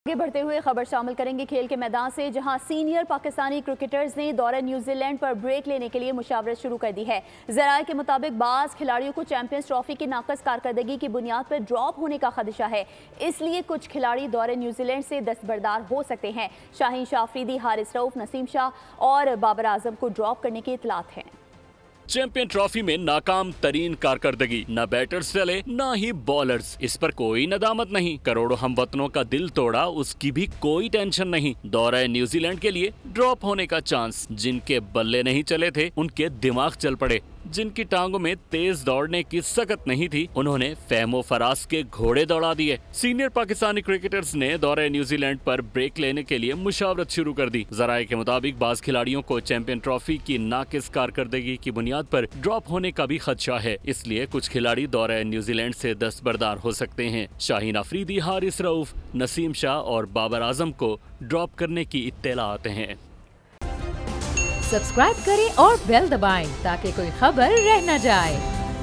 आगे बढ़ते हुए खबर शामिल करेंगे खेल के मैदान से, जहां सीनियर पाकिस्तानी क्रिकेटर्स ने दौरे न्यूजीलैंड पर ब्रेक लेने के लिए मुशावरत शुरू कर दी है। ज़राए के मुताबिक बाज़ खिलाड़ियों को चैंपियंस ट्रॉफी की नाकस कारकर्दगी की बुनियाद पर ड्रॉप होने का खदशा है, इसलिए कुछ खिलाड़ी दौरे न्यूजीलैंड से दस्तबरदार हो सकते हैं। शाहीन शाह अफरीदी, हारिस रऊफ, नसीम शाह और बाबर आजम को ड्रॉप करने की इतलात है। चैंपियन ट्रॉफी में नाकाम तरीन कारकर्दगी, न बैटर्स चले न ही बॉलर्स, इस पर कोई नदामत नहीं। करोड़ों हमवतनों का दिल तोड़ा, उसकी भी कोई टेंशन नहीं। दौरा न्यूजीलैंड के लिए ड्रॉप होने का चांस, जिनके बल्ले नहीं चले थे उनके दिमाग चल पड़े। जिनकी टांगों में तेज दौड़ने की सकत नहीं थी, उन्होंने फहमो फराज के घोड़े दौड़ा दिए। सीनियर पाकिस्तानी क्रिकेटर्स ने दौरे न्यूजीलैंड पर ब्रेक लेने के लिए मुशावरत शुरू कर दी। ज़राए के मुताबिक बाज़ खिलाड़ियों को चैंपियन ट्रॉफी की नाकिस कारकर्दगी की बुनियाद पर ड्रॉप होने का भी खदशा है, इसलिए कुछ खिलाड़ी दौरे न्यूजीलैंड से दस्तबरदार हो सकते हैं। शाहीन अफरीदी, हारिस रऊफ, नसीम शाह और बाबर आजम को ड्रॉप करने की इत्तलात हैं। सब्सक्राइब करें और बेल दबाएं ताकि कोई खबर रह न जाए।